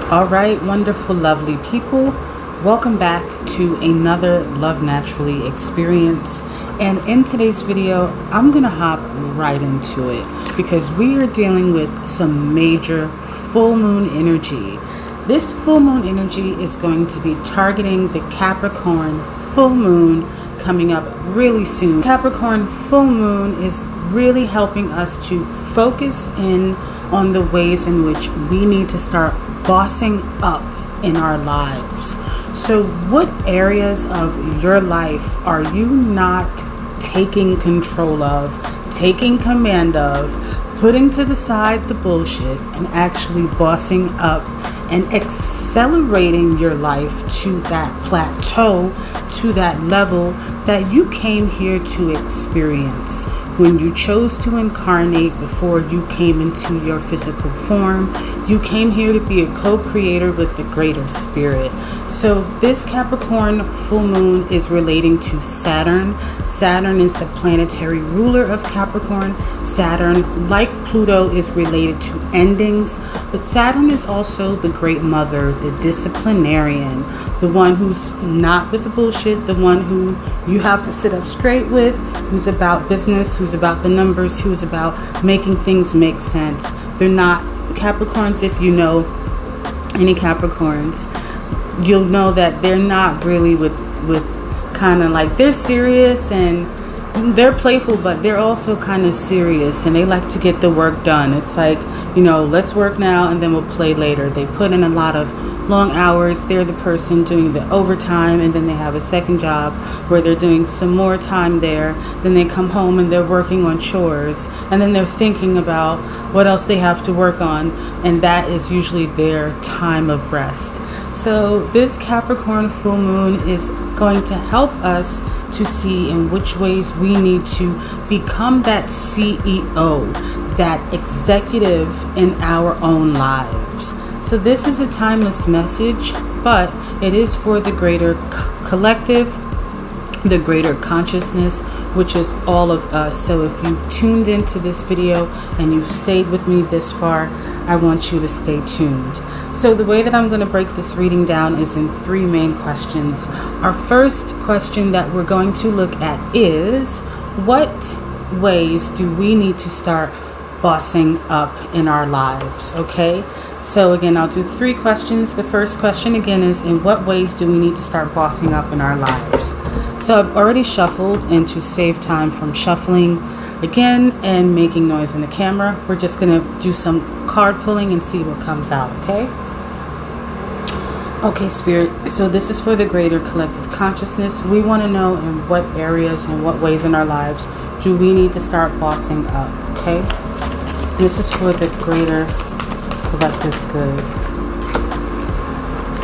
All right, wonderful, lovely people. Welcome back to another Love Naturally experience. And in today's video, I'm going to hop right into it because we are dealing with some major full moon energy. This full moon energy is going to be targeting the Capricorn full moon coming up really soon. Capricorn full moon is really helping us to focus in on the ways in which we need to start bossing up in our lives. So what areas of your life are you not taking control of, taking command of, putting to the side the bullshit and actually bossing up and accelerating your life to that plateau, to that level that you came here to experience? When you chose to incarnate before you came into your physical form, you came here to be a co-creator with the greater spirit. So this Capricorn full moon is relating to Saturn. Saturn is the planetary ruler of Capricorn. Saturn, like Pluto, is related to endings, but Saturn is also the great mother, the disciplinarian, the one who's not with the bullshit, the one who you have to sit up straight with, who's about business, who's about the numbers, who's about making things make sense. They're not Capricorns. If you know any Capricorns, you'll know that they're not really with kind of like, they're serious and they're playful, but they're also kind of serious and they like to get the work done. It's like, you know, let's work now and then we'll play later. They put in a lot of long hours. They're the person doing the overtime, and then they have a second job where they're doing some more time there. Then they come home and they're working on chores, and then they're thinking about what else they have to work on, and that is usually their time of rest. So this Capricorn full moon is going to help us to see in which ways we need to become that CEO, that executive in our own lives. So this is a timeless message, but it is for the greater collective, the greater consciousness, which is all of us. So if you've tuned into this video and you've stayed with me this far, I want you to stay tuned. So the way that I'm going to break this reading down is in three main questions. Our first question that we're going to look at is, what ways do we need to start bossing up in our lives? Okay, so again, I'll do three questions. The first question again is, in what ways do we need to start bossing up in our lives? So I've already shuffled, and to save time from shuffling again and making noise in the camera, we're just going to do some card pulling and see what comes out. Okay, Spirit, so this is for the greater collective consciousness. We want to know in what areas and what ways in our lives do we need to start bossing up. Okay, this is for the greater collective good.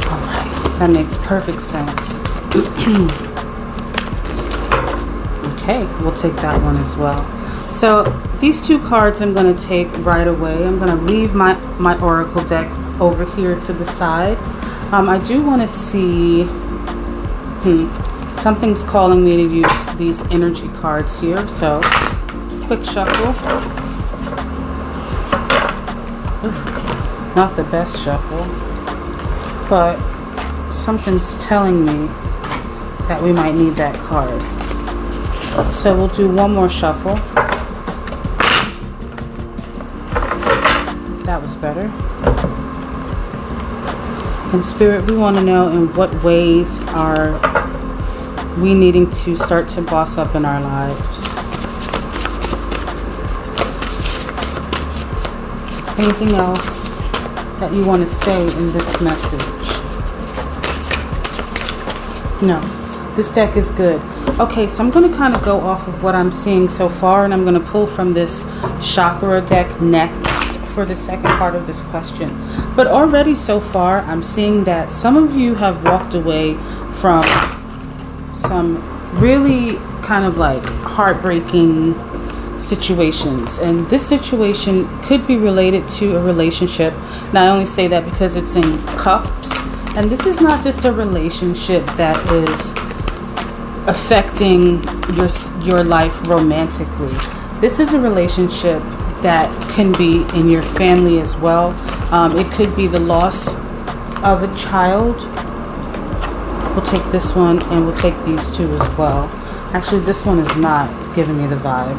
All right, that makes perfect sense. Okay, we'll take that one as well. So these two cards I'm going to take right away. I'm going to leave my oracle deck over here to the side. I do want to see, something's calling me to use these energy cards here. So quick shuffle. Ooh, not the best shuffle, but something's telling me that we might need that card. So we'll do one more shuffle. That was better. And Spirit, we want to know in what ways are we needing to start to boss up in our lives. Anything else that you want to say in this message? No, this deck is good. Okay, so I'm going to kind of go off of what I'm seeing so far, and I'm going to pull from this chakra deck next for the second part of this question. But already so far, I'm seeing that some of you have walked away from some really kind of like heartbreaking situations, and this situation could be related to a relationship. Now I only say that because it's in cups, and this is not just a relationship that is affecting your life romantically. This is a relationship that can be in your family as well. It could be the loss of a child. We'll take this one, and we'll take these two as well. Actually, this one is not giving me the vibe.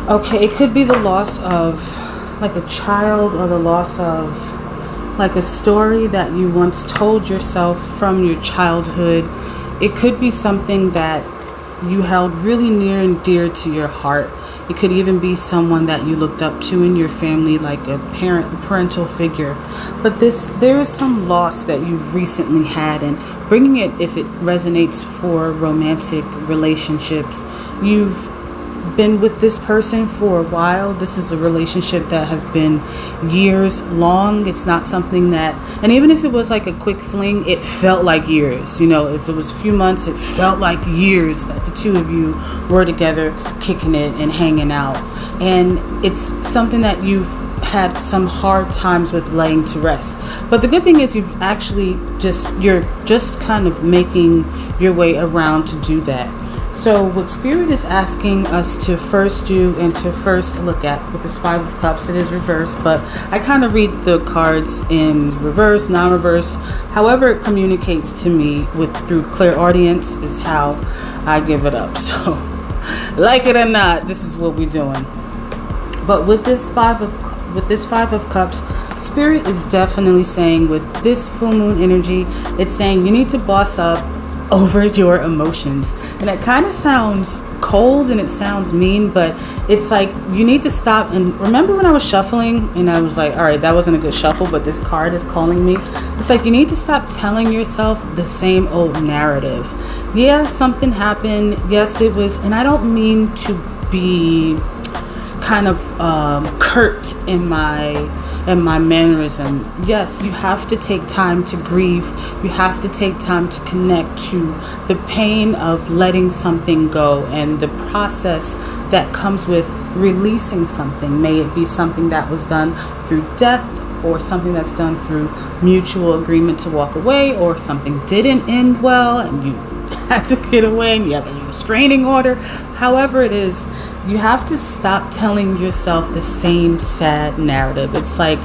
Okay, it could be the loss of like a child, or the loss of like a story that you once told yourself from your childhood. It could be something that you held really near and dear to your heart. It could even be someone that you looked up to in your family, like a parental figure. But there is some loss that you've recently had, and bringing it, if it resonates for romantic relationships, you've been with this person for a while. This is a relationship that has been years long. It's not something that, and even if it was like a quick fling, it felt like years. You know, if it was a few months, it felt like years that the two of you were together, kicking it and hanging out. And it's something that you've had some hard times with laying to rest. But the good thing is you're just kind of making your way around to do that. So what Spirit is asking us to first do and to first look at with this Five of Cups, it is reversed, but I kind of read the cards in reverse, non-reverse. However it communicates to me through clairaudience is how I give it up. So like it or not, this is what we're doing. But with this Five of Cups, Spirit is definitely saying, with this full moon energy, it's saying you need to boss up over your emotions. And it kind of sounds cold and it sounds mean, but it's like you need to stop. And remember when I was shuffling and I was like, all right, that wasn't a good shuffle, but this card is calling me. It's like you need to stop telling yourself the same old narrative. Yeah, something happened. Yes, it was, and I don't mean to be kind of curt in my mannerism. Yes, you have to take time to grieve. You have to take time to connect to the pain of letting something go and the process that comes with releasing something. May it be something that was done through death, or something that's done through mutual agreement to walk away, or something didn't end well and you had to get away and you have a restraining order. However it is, you have to stop telling yourself the same sad narrative. It's like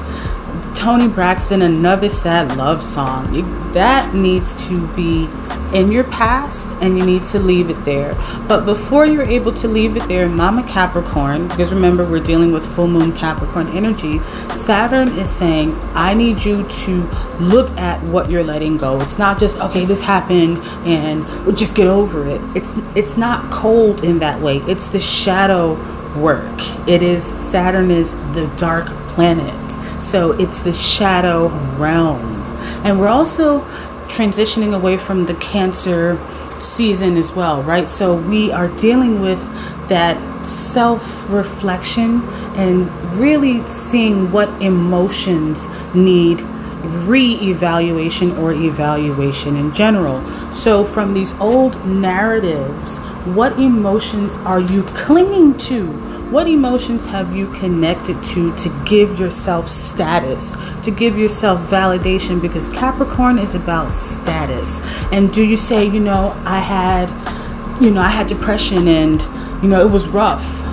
Toni Braxton, another sad love song. That needs to be in your past and you need to leave it there. But before you're able to leave it there, Mama Capricorn, because remember we're dealing with full moon Capricorn energy, Saturn is saying, I need you to look at what you're letting go. It's not just, okay, this happened and just get over it. It's not cold in that way. It's the shadow work. Saturn is the dark planet. So it's the shadow realm. And we're also transitioning away from the Cancer season as well, right? So we are dealing with that self-reflection and really seeing what emotions need re-evaluation or evaluation in general. So from these old narratives, what emotions are you clinging to? What emotions have you connected to give yourself status, to give yourself validation? Because Capricorn is about status. And do you say, I had depression and, it was rough.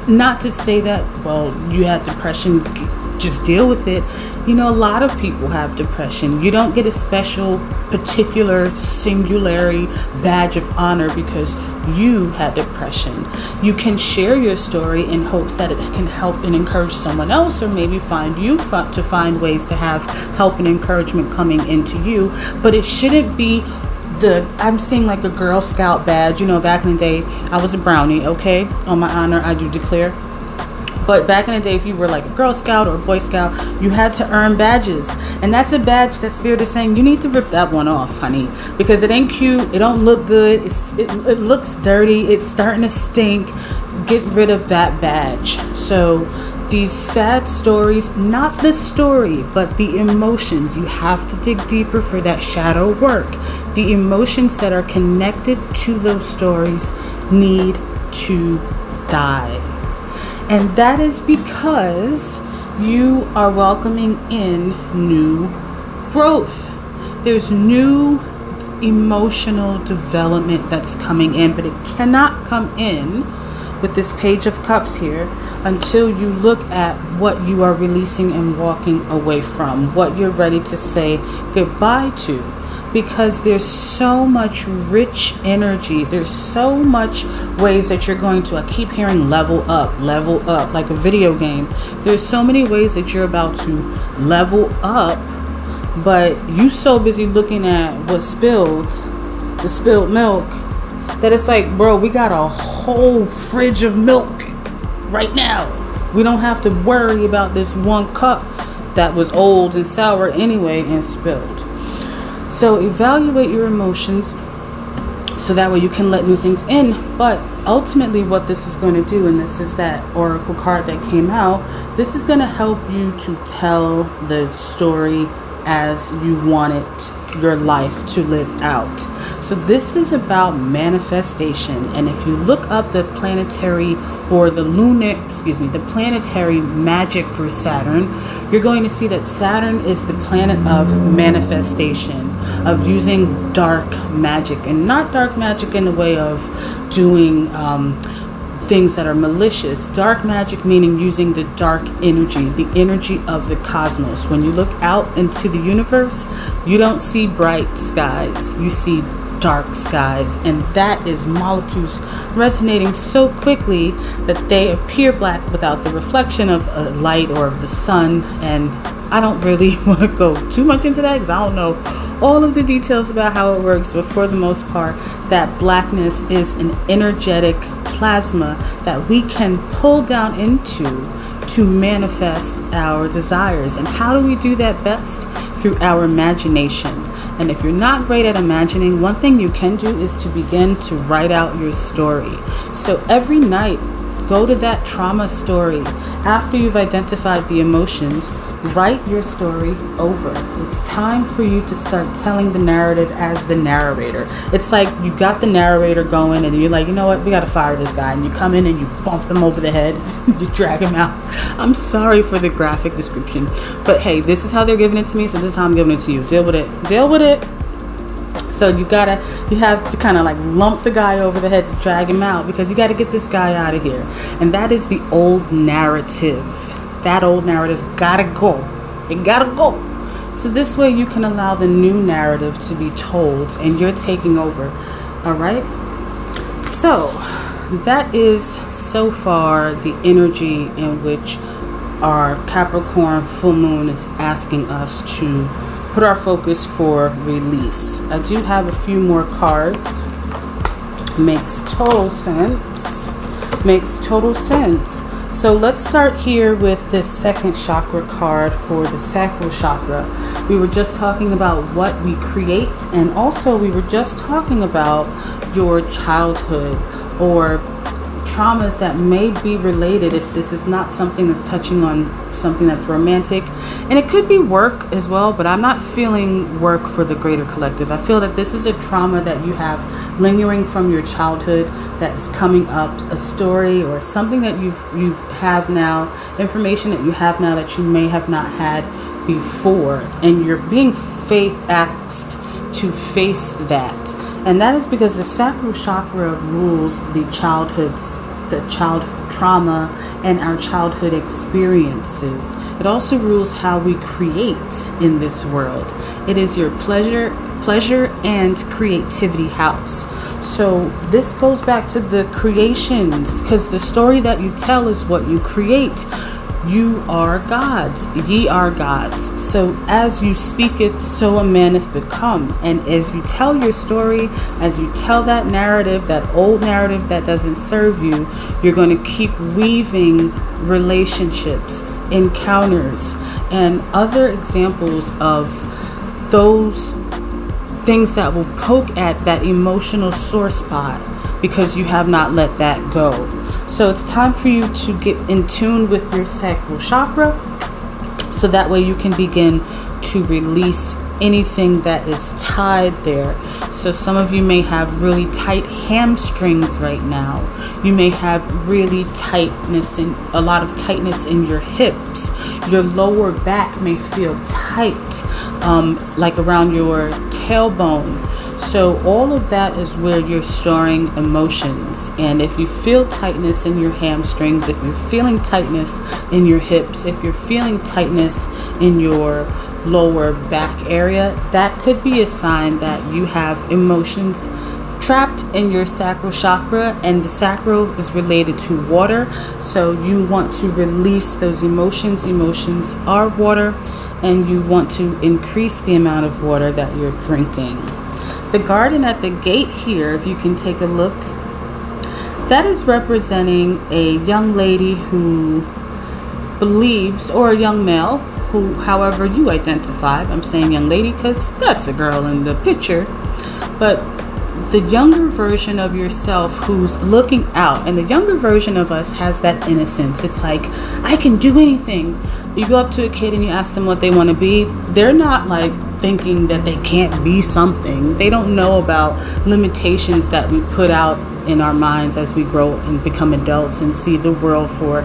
Not to say that, well, you had depression, just deal with it. A lot of people have depression. You don't get a special, particular, singularity badge of honor because you had depression. You can share your story in hopes that it can help and encourage someone else, or maybe find ways to have help and encouragement coming into you. But it shouldn't be I'm seeing like a Girl Scout badge. Back in the day, I was a brownie, okay? On my honor, I do declare. But back in the day, if you were like a Girl Scout or a Boy Scout, you had to earn badges. And that's a badge that Spirit is saying, you need to rip that one off, honey. Because it ain't cute. It don't look good. It looks dirty. It's starting to stink. Get rid of that badge. So these sad stories, not the story, but the emotions. You have to dig deeper for that shadow work. The emotions that are connected to those stories need to die. And that is because you are welcoming in new growth. There's new emotional development that's coming in, but it cannot come in with this Page of Cups here until you look at what you are releasing and walking away from, what you're ready to say goodbye to. Because there's so much rich energy. There's so much ways that you're going to, I keep hearing level up, like a video game. There's so many ways that you're about to level up, but you so busy looking at what spilled, the spilled milk, that it's like, bro, we got a whole fridge of milk right now. We don't have to worry about this one cup that was old and sour anyway and spilled. So evaluate your emotions so that way you can let new things in. But ultimately what this is going to do, and this is that oracle card that came out, this is going to help you to tell the story as you want it, your life to live out. So this is about manifestation. And if you look up the planetary or the the planetary magic for Saturn, you're going to see that Saturn is the planet of manifestation, of using dark magic, and not dark magic in the way of doing things that are malicious. Dark magic meaning using the dark energy, the energy of the cosmos. When you look out into the universe, you don't see bright skies, you see dark skies, and that is molecules resonating so quickly that they appear black without the reflection of a light or of the sun. And I don't really want to go too much into that because I don't know all of the details about how it works, but for the most part, that blackness is an energetic plasma that we can pull down into to manifest our desires. And how do we do that best? Through our imagination. And if you're not great at imagining, one thing you can do is to begin to write out your story. So every night, go to that trauma story. After you've identified the emotions, write your story over. It's time for you to start telling the narrative as the narrator. It's like you got the narrator going and you're like, you know what, we got to fire this guy. And you come in and you bump him over the head. You drag him out. I'm sorry for the graphic description. But hey, this is how they're giving it to me. So this is how I'm giving it to you. Deal with it. Deal with it. So you have to kind of like lump the guy over the head to drag him out, because you got to get this guy out of here. And that is the old narrative. That old narrative gotta go. It gotta go. So this way you can allow the new narrative to be told and you're taking over. All right. So that is so far the energy in which our Capricorn full moon is asking us to put our focus for release. I do have a few more cards. Makes total sense. Makes total sense. So let's start here with this second chakra card for the sacral chakra. We were just talking about what we create, and also we were just talking about your childhood or traumas that may be related, if this is not something that's touching on something that's romantic. And it could be work as well, but I'm not feeling work for the greater collective. I feel that this is a trauma that you have lingering from your childhood that's coming up, a story or something that you have now, information that you have now that you may have not had before, and you're being asked to face that. And that is because the sacral chakra rules the child trauma and our childhood experiences. It also rules how we create in this world. It is your pleasure and creativity house. So this goes back to the creations, because the story that you tell is what you create. You are gods. Ye are gods. So as you speaketh, so a man hath become. And as you tell your story, as you tell that narrative, that old narrative that doesn't serve you, you're going to keep weaving relationships, encounters, and other examples of those things that will poke at that emotional sore spot, because you have not let that go. So it's time for you to get in tune with your sacral chakra, so that way you can begin to release anything that is tied there. So some of you may have really tight hamstrings right now. You may have really tightness and a lot of tightness in your hips. Your lower back may feel tight, like around your tailbone. So all of that is where you're storing emotions. And if you feel tightness in your hamstrings, if you're feeling tightness in your hips, if you're feeling tightness in your lower back area, that could be a sign that you have emotions trapped in your sacral chakra, and the sacral is related to water. So you want to release those emotions. Emotions are water, and you want to increase the amount of water that you're drinking. The garden at the gate here, if you can take a look, that is representing a young lady who believes, or a young male, who, however you identify. I'm saying young lady because that's a girl in the picture, but the younger version of yourself who's looking out. And the younger version of us has that innocence. It's like, I can do anything. You go up to a kid and you ask them what they want to be. They're not like thinking that they can't be something. They don't know about limitations that we put out in our minds as we grow and become adults and see the world for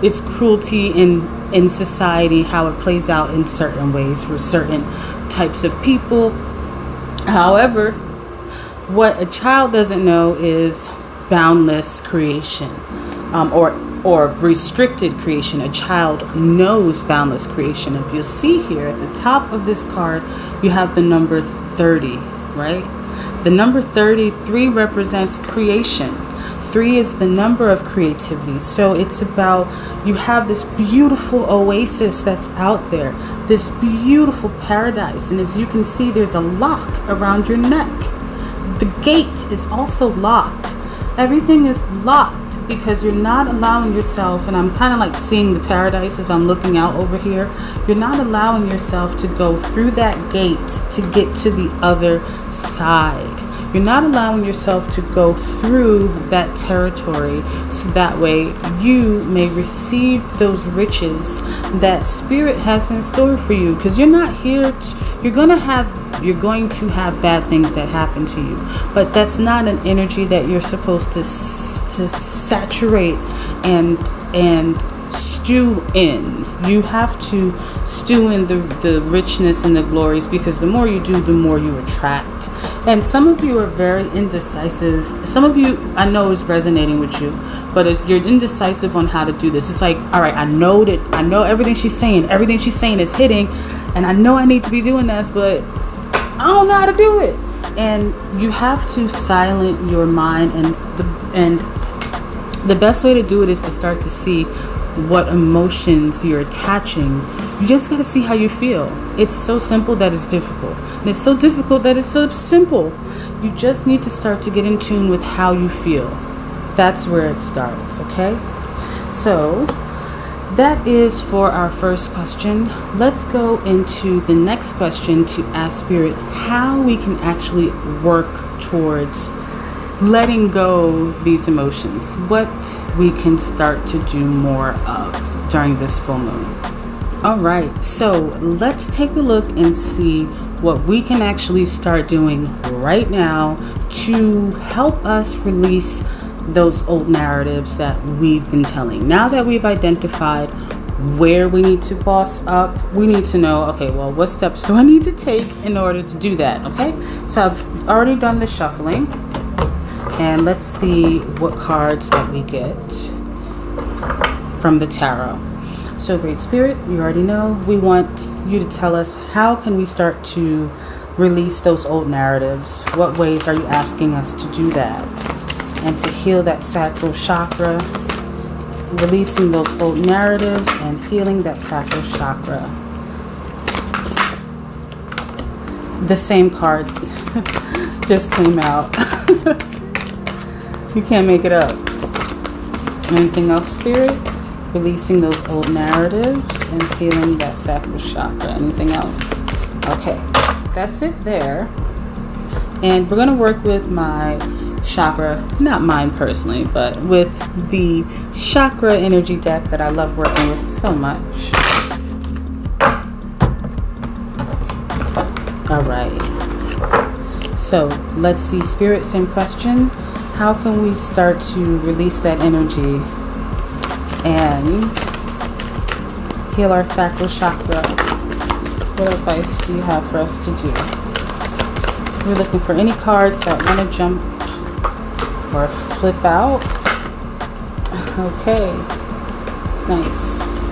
its cruelty in society, how it plays out in certain ways for certain types of people. However, what a child doesn't know is boundless creation, or restricted creation. A child knows boundless creation. If you'll see here at the top of this card, you have the number 30, right? The number 33 represents creation. 3 is the number of creativity. So it's about, you have this beautiful oasis that's out there, this beautiful paradise. And as you can see, there's a lock around your neck. The gate is also locked. Everything is locked because you're not allowing yourself, and I'm kind of like seeing the paradise as I'm looking out over here. You're not allowing yourself to go through that gate to get to the other side. You're not allowing yourself to go through that territory so that way you may receive those riches that spirit has in store for you. Because you're not here you're going to have bad things that happen to you, but that's not an energy that you're supposed to saturate and stew in. You have to stew in the richness and the glories, because the more you do, the more you attract. And some of you are very indecisive. Some of you, I know, is resonating with you, but you're indecisive on how to do this. It's like, all right, I know everything she's saying. Everything she's saying is hitting, and I know I need to be doing this, but I don't know how to do it. And you have to silence your mind, and the best way to do it is to start to see what emotions you're attaching. You just got to see how you feel. It's so simple that it's difficult, and it's so difficult that it's so simple. You just need to start to get in tune with how you feel. That's where it starts, okay? So that is for our first question. Let's go into the next question to ask Spirit how we can actually work towards letting go these emotions, what we can start to do more of during this full moon. All right, so let's take a look and see what we can actually start doing right now to help us release those old narratives that we've been telling. Now that we've identified where we need to boss up, we need to know, okay, well, what steps do I need to take in order to do that, okay? So I've already done the shuffling, and let's see what cards that we get from the tarot. So Great Spirit, you already know, we want you to tell us, how can we start to release those old narratives? What ways are you asking us to do that? And to heal that sacral chakra, releasing those old narratives and healing that sacral chakra. The same card just came out. You can't make it up. Anything else, Spirit? Releasing those old narratives and healing that sacral chakra. Anything else? Okay, that's it there. And we're going to work with my chakra, not mine personally, but with the chakra energy deck that I love working with so much. All right. So let's see, Spirit, same question. How can we start to release that energy and heal our sacral chakra? What advice do you have for us to do? We're looking for any cards that want to jump or flip out. Okay, nice.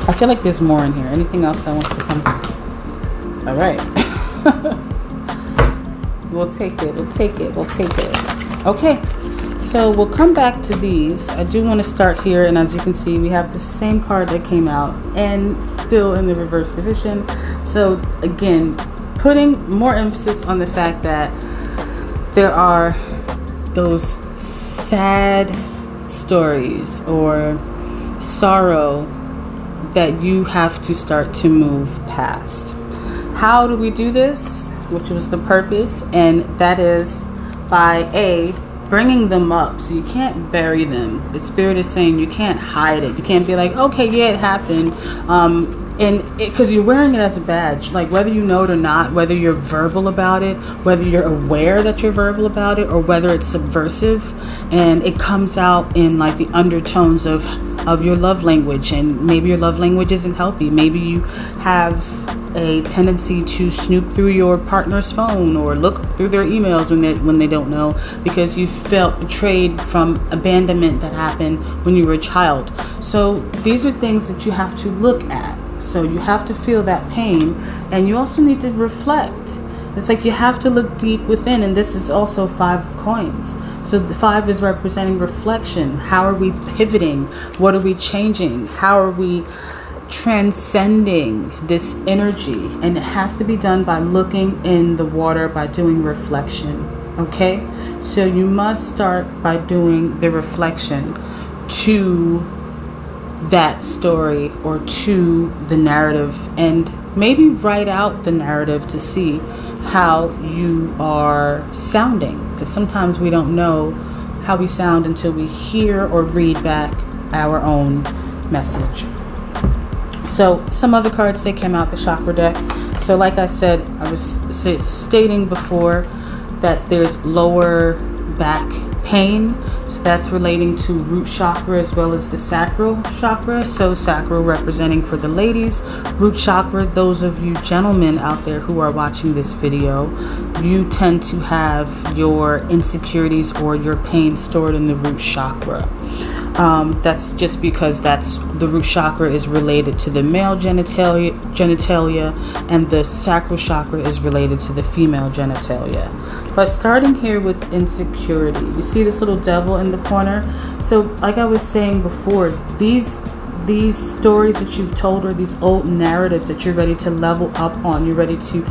I feel like there's more in here. Anything else that wants to come? All right. We'll take it. We'll take it. We'll take it. Okay. So we'll come back to these. I do want to start here, and as you can see, we have the same card that came out and still in the reverse position. So again, putting more emphasis on the fact that there are those sad stories or sorrow that you have to start to move past. How do we do this? Which was the purpose, and that is by bringing them up. So you can't bury them. The spirit is saying you can't hide it. You can't be like, okay, yeah, it happened. And because you're wearing it as a badge, like whether you know it or not, whether you're verbal about it, whether you're aware that you're verbal about it, or whether it's subversive and it comes out in like the undertones of your love language, and maybe your love language isn't healthy. Maybe you have a tendency to snoop through your partner's phone or look through their emails when they don't know, because you felt betrayed from abandonment that happened when you were a child. So these are things that you have to look at. So you have to feel that pain, and you also need to reflect. It's like you have to look deep within, and this is also 5 of coins. So the 5 is representing reflection. How are we pivoting? What are we changing? How are we transcending this energy? And it has to be done by looking in the water, by doing reflection. Okay? So you must start by doing the reflection to that story or to the narrative, and maybe write out the narrative to see how you are sounding, because sometimes we don't know how we sound until we hear or read back our own message. So some other cards, they came out the chakra deck. So like I said, I was stating before that there's lower back pain. So that's relating to root chakra as well as the sacral chakra. So sacral representing for the ladies, root chakra, those of you gentlemen out there who are watching this video, you tend to have your insecurities or your pain stored in the root chakra. That's just because that's the root chakra is related to the male genitalia, and the sacral chakra is related to the female genitalia. But starting here with insecurity, you see this little devil in the corner. So like I was saying before, these stories that you've told, or these old narratives that you're ready to level up on, you're ready to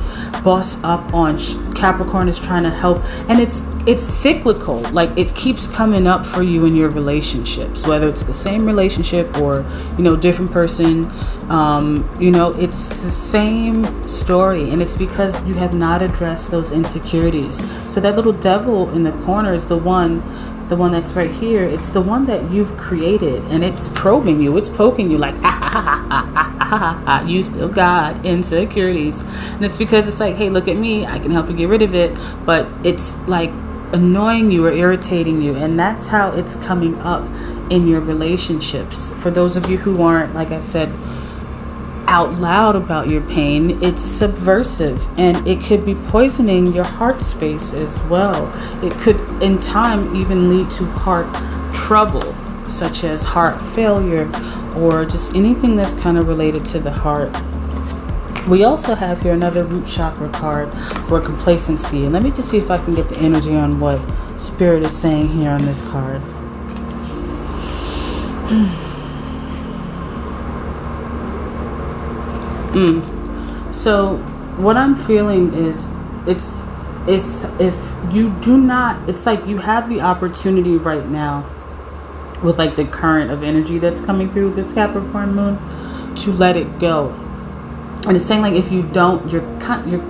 boss up on. Capricorn is trying to help, and it's cyclical. Like it keeps coming up for you in your relationships, whether it's the same relationship or different person. It's the same story, and it's because you have not addressed those insecurities. So that little devil in the corner is the one that's right here. It's the one that you've created, and it's probing you. It's poking you like, you still got insecurities. And it's because it's like, hey, look at me. I can help you get rid of it. But it's like annoying you or irritating you. And that's how it's coming up in your relationships. For those of you who aren't, like I said, out loud about your pain, it's subversive, and it could be poisoning your heart space as well. It could in time even lead to heart trouble, such as heart failure or just anything that's kind of related to the heart. We also have here another root chakra card for complacency, and let me just see if I can get the energy on what Spirit is saying here on this card. So what I'm feeling is it's if you do not, it's like you have the opportunity right now with like the current of energy that's coming through this Capricorn moon to let it go. And it's saying like if you don't, you're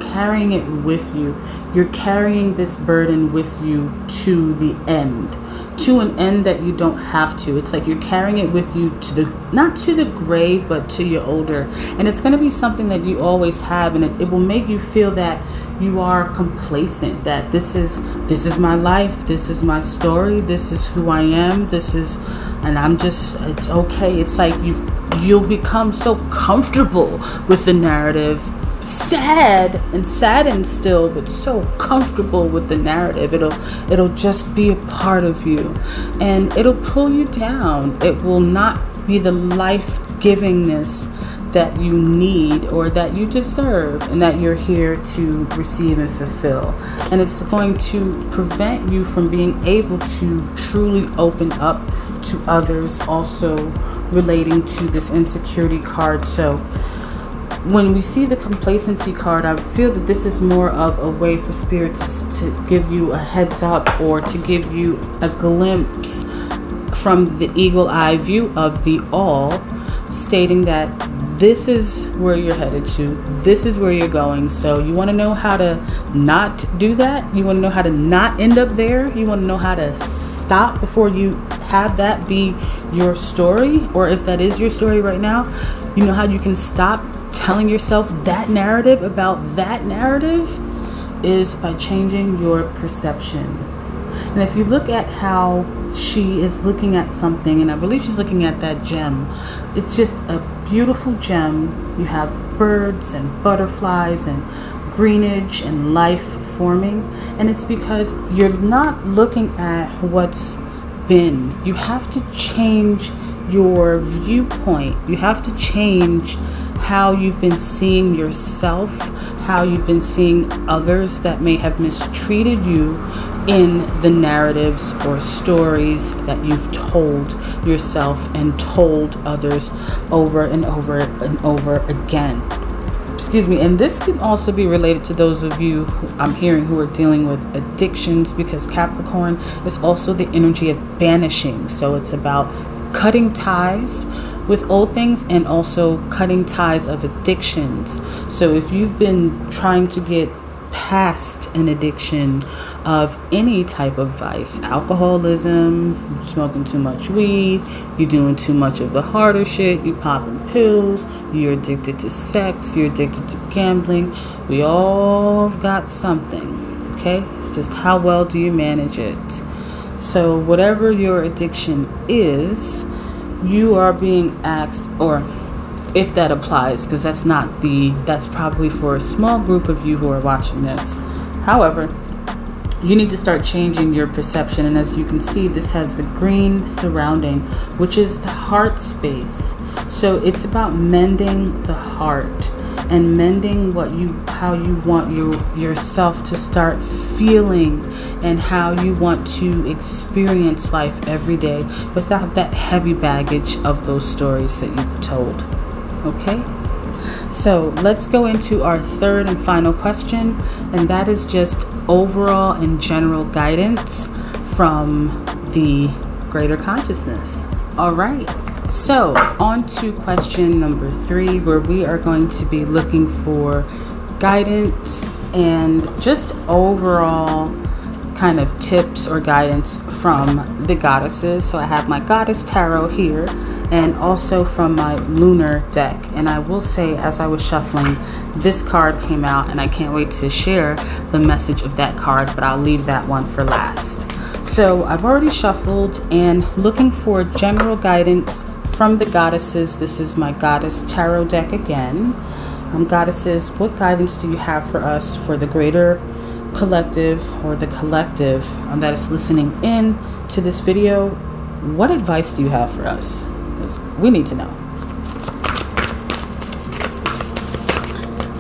carrying it with you. You're carrying this burden with you to the end. To an end that you don't have to. It's like you're carrying it with you to the, not to the grave, but to your older. And it's going to be something that you always have, and it will make you feel that you are complacent, that this is my life, this is my story, this is who I am, and I'm just, it's okay. It's like you'll become so comfortable with the narrative sad and saddened still, but so comfortable with the narrative. It'll just be a part of you, and it'll pull you down. It will not be the life-givingness that you need or that you deserve and that you're here to receive and fulfill. And it's going to prevent you from being able to truly open up to others, also relating to this insecurity card. So when we see the complacency card, I feel that this is more of a way for Spirit to give you a heads up, or to give you a glimpse from the eagle eye view of the all, stating that this is where you're headed to. This is where you're going. So you want to know how to not do that. You want to know how to not end up there. You want to know how to stop before you have that be your story. Or if that is your story right now, you know how you can stop telling yourself that narrative about that narrative is by changing your perception. And if you look at how she is looking at something, and I believe she's looking at that gem, it's just a beautiful gem. You have birds and butterflies and greenage and life forming, and it's because you're not looking at what's been. You have to change your viewpoint. You have to change how you've been seeing yourself, how you've been seeing others that may have mistreated you in the narratives or stories that you've told yourself and told others over and over and over again. Excuse me. And this can also be related to those of you who I'm hearing who are dealing with addictions, because Capricorn is also the energy of banishing. So it's about cutting ties with old things and also cutting ties of addictions. So if you've been trying to get past an addiction of any type of vice, alcoholism, smoking too much weed, you're doing too much of the harder shit, you popping pills, you're addicted to sex, you're addicted to gambling, we all have got something, okay? It's just how well do you manage it. So whatever your addiction is, you are being asked, or if that applies, because that's probably for a small group of you who are watching this. However, you need to start changing your perception. And as you can see, this has the green surrounding, which is the heart space. So it's about mending the heart and mending how you want yourself to start feeling, and how you want to experience life every day without that heavy baggage of those stories that you've told. Okay, so let's go into our third and final question, and that is just overall and general guidance from the greater consciousness. All right, so on to question number 3, where we are going to be looking for guidance and just overall kind of tips or guidance from the goddesses. So I have my goddess tarot here, and also from my lunar deck. And I will say, as I was shuffling, this card came out, and I can't wait to share the message of that card, but I'll leave that one for last. So I've already shuffled and looking for general guidance from the goddesses. This is my goddess tarot deck again. Goddesses, what guidance do you have for us, for the greater collective, or the collective that is listening in to this video? What advice do you have for us? Because we need to know.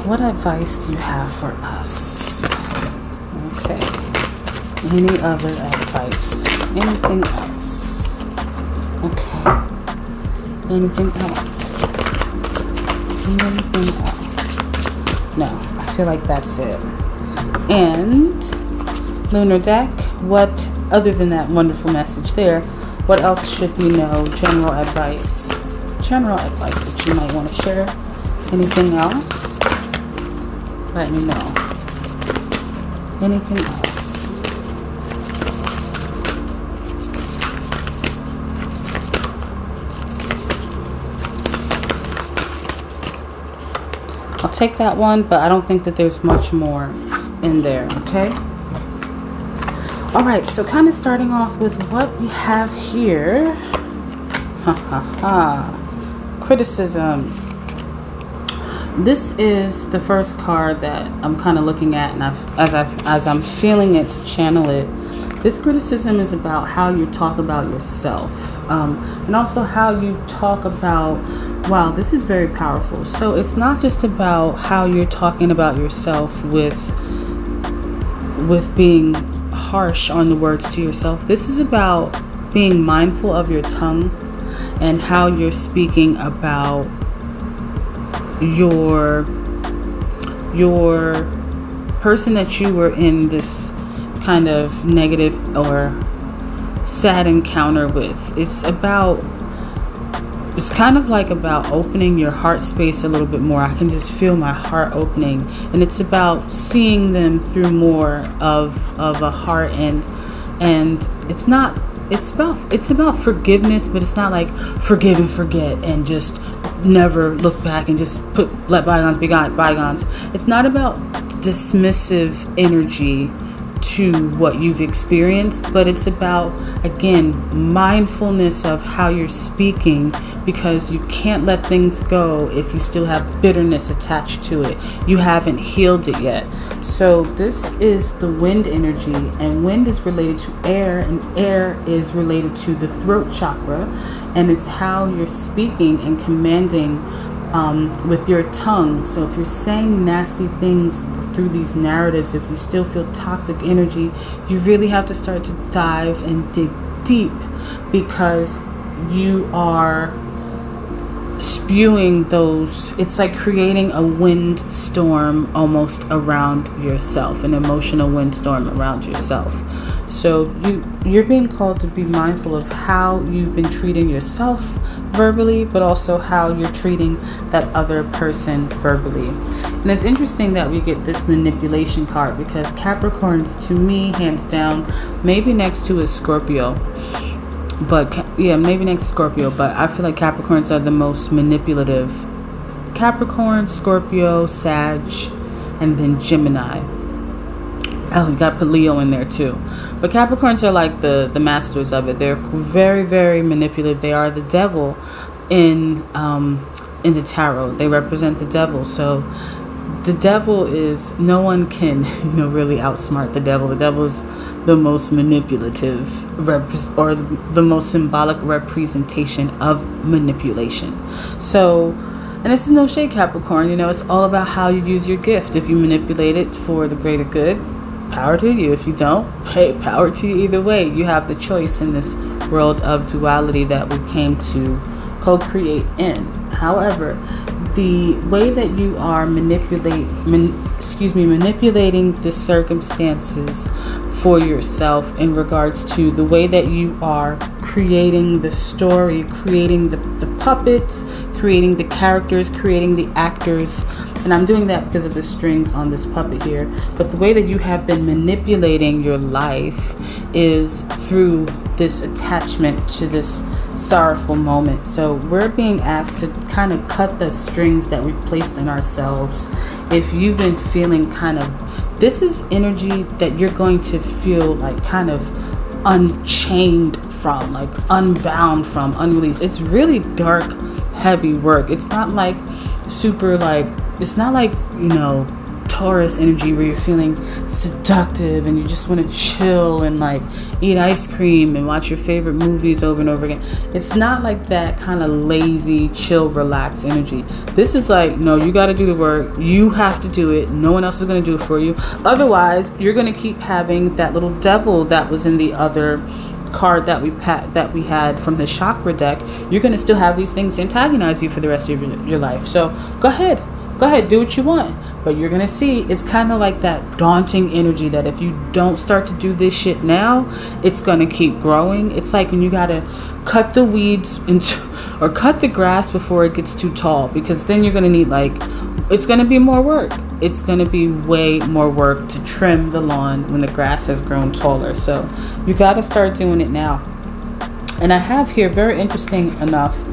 What advice do you have for us? Okay. Any other advice? Anything else? Okay. Anything else? Anything else? No, I feel like that's it. And lunar deck, what other than that wonderful message there, what else should we know? General advice that you might want to share. Anything else? Let me know. Anything else? I'll take that one, but I don't think that there's much more in there, okay? All right, so kind of starting off with what we have here. Criticism. This is the first card that I'm kind of looking at, and as I'm feeling it to channel it. This criticism is about how you talk about yourself, and also how you talk about. Wow, this is very powerful. So it's not just about how you're talking about yourself with being harsh on the words to yourself. This is about being mindful of your tongue and how you're speaking about your person that you were in this kind of negative or sad encounter with. It's kind of like about opening your heart space a little bit more. I can just feel my heart opening, and it's about seeing them through more of a heart, and it's about forgiveness, but it's not like forgive and forget and just never look back and just let bygones be bygones. It's not about dismissive energy to what you've experienced, but it's about, again, mindfulness of how you're speaking, because you can't let things go if you still have bitterness attached to it. You haven't healed it yet. So this is the wind energy, and wind is related to air, and air is related to the throat chakra, and it's how you're speaking and commanding with your tongue. So if you're saying nasty things through these narratives, if you still feel toxic energy, you really have to start to dive and dig deep, because you are spewing those. It's like creating a wind storm almost around yourself, an emotional windstorm around yourself. So you're being called to be mindful of how you've been treating yourself verbally, but also how you're treating that other person verbally. And it's interesting that we get this manipulation card, because Capricorns, to me, hands down, maybe next to a Scorpio, but maybe next to Scorpio, but I feel like Capricorns are the most manipulative. Capricorn, Scorpio, Sag, and then Gemini. Oh, you got to put Leo in there too. But Capricorns are like the masters of it. They're very, very manipulative. They are the devil in the tarot. They represent the devil. So the devil is, no one can really outsmart the devil. The devil is the most manipulative or the most symbolic representation of manipulation. So, and this is no shade, Capricorn. It's all about how you use your gift. If you manipulate it for the greater good, power to you. If you don't, hey, power to you either way. You have the choice in this world of duality that we came to co-create in. However, the way that you are manipulating the circumstances for yourself, in regards to the way that you are creating the story, creating the puppets, creating the characters, creating the actors. And I'm doing that because of the strings on this puppet here. But the way that you have been manipulating your life is through this attachment to this sorrowful moment. So we're being asked to kind of cut the strings that we've placed in ourselves. If you've been feeling this is energy that you're going to feel like kind of unchained from, like unbound from, unreleased. It's really dark, heavy work. It's not like it's not like Taurus energy where you're feeling seductive and you just want to chill and like eat ice cream and watch your favorite movies over and over again. It's not like that kind of lazy, chill, relaxed energy. This is like, no, you got to do the work. You have to do it. No one else is going to do it for you. Otherwise, you're going to keep having that little devil that was in the other card that we had from the chakra deck. You're going to still have these things antagonize you for the rest of your life. So go ahead, do what you want. But you're going to see, it's kind of like that daunting energy that if you don't start to do this shit now, it's going to keep growing. It's like when you got to cut the weeds or cut the grass before it gets too tall, because then you're going to need it's going to be more work. It's going to be way more work to trim the lawn when the grass has grown taller. So you got to start doing it now. And I have here, very interesting enough,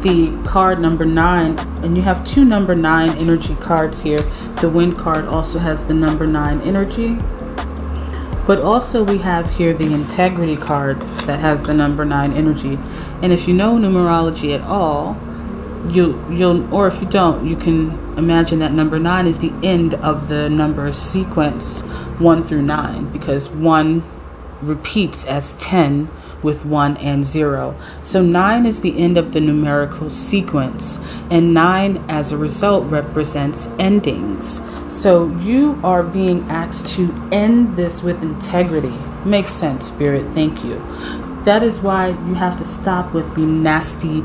the card number 9, and you have 2 number 9 energy cards here. The wind card also has the number 9 energy, but also we have here the integrity card that has the number 9 energy. And if you know numerology at all, you'll, or if you don't, you can imagine that number 9 is the end of the number sequence 1 through 9, because 1 repeats as 10 with 1 and 0. So 9 is the end of the numerical sequence, and 9 as a result represents endings. So you are being asked to end this with integrity. Makes sense, Spirit. Thank you. That is why you have to stop with the nasty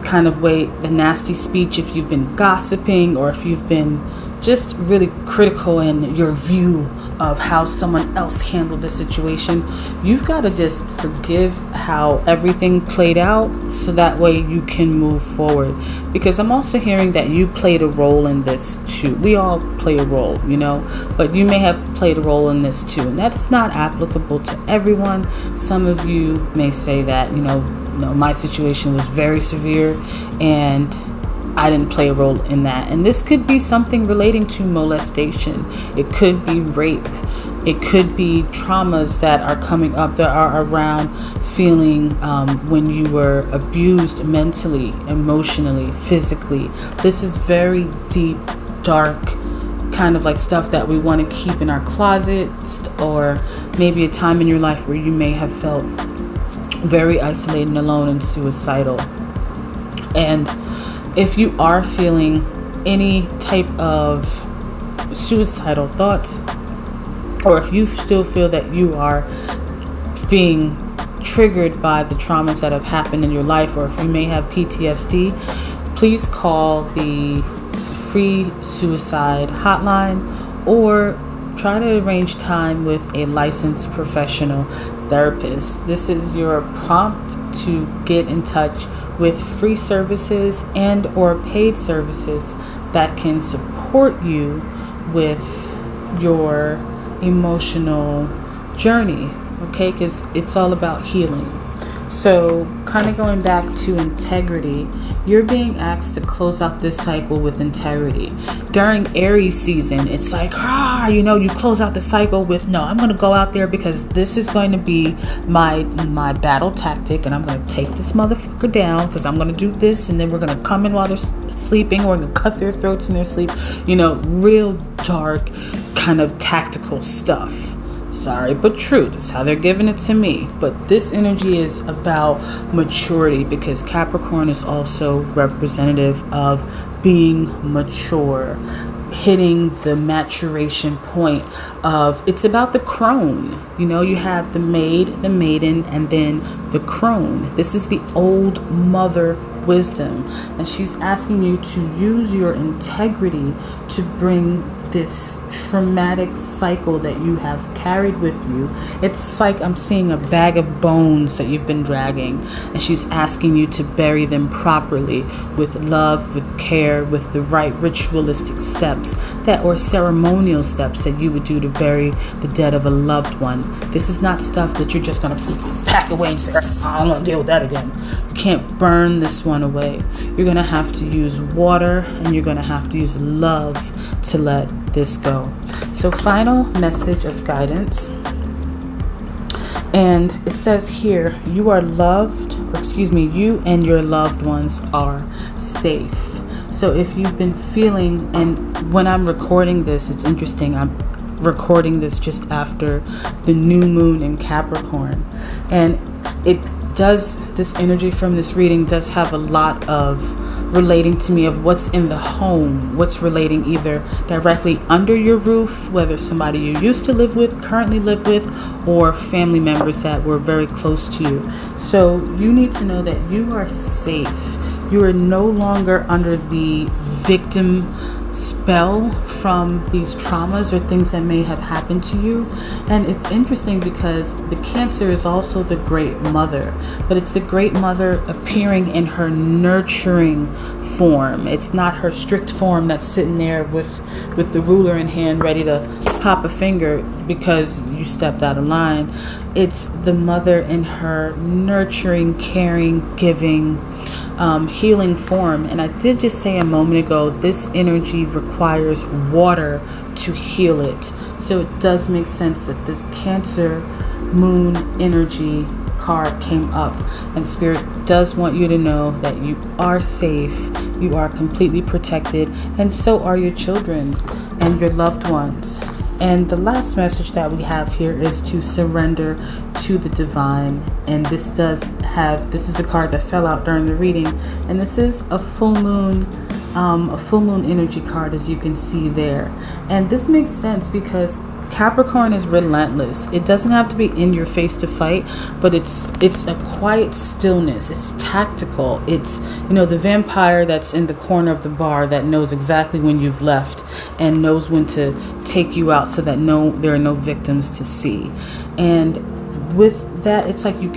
kind of way, the nasty speech. If you've been gossiping, or if you've been just really critical in your view of how someone else handled the situation, you've got to just forgive how everything played out, so that way you can move forward. Because I'm also hearing that you played a role in this too. We all play a role, but you may have played a role in this too, and that's not applicable to everyone. Some of you may say that my situation was very severe and I didn't play a role in that. And this could be something relating to molestation. It could be rape. It could be traumas that are coming up that are around feeling when you were abused mentally, emotionally, physically. This is very deep, dark, kind of like stuff that we want to keep in our closet, or maybe a time in your life where you may have felt very isolated, alone, and suicidal. And if you are feeling any type of suicidal thoughts, or if you still feel that you are being triggered by the traumas that have happened in your life, or if you may have PTSD, please call the free suicide hotline, or try to arrange time with a licensed professional therapist. This is your prompt to get in touch with free services and or paid services that can support you with your emotional journey, okay? Because it's all about healing. So kind of going back to integrity, you're being asked to close out this cycle with integrity. During Aries season, it's like, you close out the cycle with, no, I'm going to go out there because this is going to be my battle tactic, and I'm going to take this motherfucker down because I'm going to do this, and then we're going to come in while they're sleeping, or we're going to cut their throats in their sleep. Real dark kind of tactical stuff. Sorry, but true. That's how they're giving it to me. But this energy is about maturity, because Capricorn is also representative of being mature, hitting the maturation point of, it's about the crone. You have the maid, the maiden, and then the crone. This is the old mother wisdom, and she's asking you to use your integrity to bring this traumatic cycle that you have carried with you. It's like I'm seeing a bag of bones that you've been dragging, and she's asking you to bury them properly with love, with care, with the right ritualistic steps or ceremonial steps that you would do to bury the dead of a loved one. This is not stuff that you're just going to pack away and say, I don't want to deal with that again. You can't burn this one away. You're going to have to use water, and you're going to have to use love to let this go. So final message of guidance, and it says here, you are loved, you and your loved ones are safe. So if you've been feeling, and when I'm recording this, it's interesting, I'm recording this just after the new moon in Capricorn, and this energy from this reading does have a lot of relating to me of what's in the home, what's relating either directly under your roof, whether somebody you used to live with, currently live with, or family members that were very close to you. So you need to know that you are safe. You are no longer under the victim spell from these traumas or things that may have happened to you. And it's interesting because the Cancer is also the great mother, but it's the great mother appearing in her nurturing form. It's not her strict form that's sitting there with the ruler in hand ready to pop a finger because you stepped out of line. It's the mother in her nurturing, caring, giving, healing form. And I did just say a moment ago, this energy requires water to heal it. So it does make sense that this Cancer moon energy card came up, and Spirit does want you to know that you are safe, you are completely protected, and so are your children and your loved ones. And the last message that we have here is to surrender to the divine. And this is the card that fell out during the reading, and this is a full moon energy card, as you can see there. And this makes sense because Capricorn is relentless. It doesn't have to be in your face to fight, but it's a quiet stillness. It's tactical. It's, the vampire that's in the corner of the bar that knows exactly when you've left and knows when to take you out so that there are no victims to see. And with that, it's like you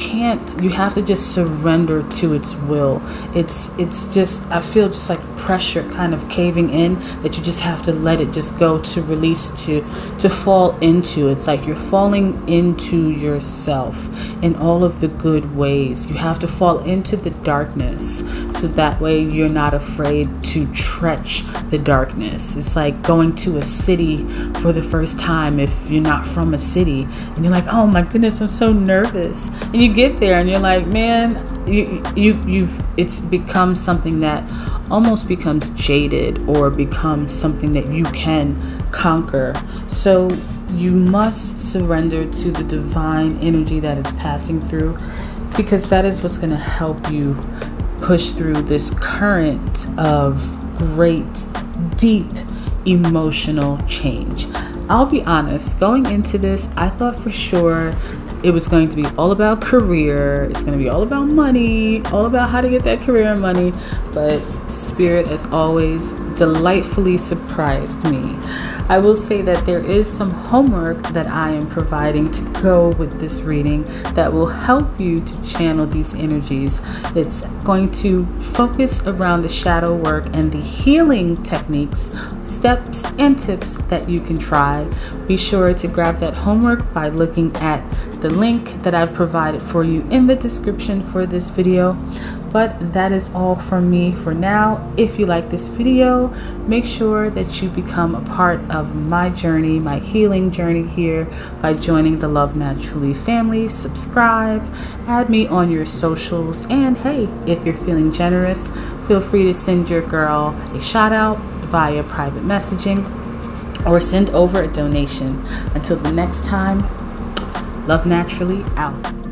have to just surrender to its will. It's just, I feel just like pressure kind of caving in, that you just have to let it just go, to release, to fall into. It's like you're falling into yourself in all of the good ways. You have to fall into the darkness, so that way you're not afraid to trench the darkness. It's like going to a city for the first time if you're not from a city, and you're like, oh my goodness, I'm so nervous. And you get there and you're like, man, it's become something that almost becomes jaded, or becomes something that you can conquer. So you must surrender to the divine energy that is passing through, because that is what's going to help you push through this current of great, deep emotional change. I'll be honest, going into this, I thought for sure it was going to be all about career. It's going to be all about money, all about how to get that career and money. But Spirit, as always, delightfully surprised me. I will say that there is some homework that I am providing to go with this reading that will help you to channel these energies. It's going to focus around the shadow work and the healing techniques, steps and tips that you can try. Be sure to grab that homework by looking at the link that I've provided for you in the description for this video. But that is all from me for now. If you like this video, make sure that you become a part of my journey, my healing journey here, by joining the Love Naturally family. Subscribe, add me on your socials, and hey, if you're feeling generous, feel free to send your girl a shout out via private messaging, or send over a donation. Until the next time, Love Naturally out.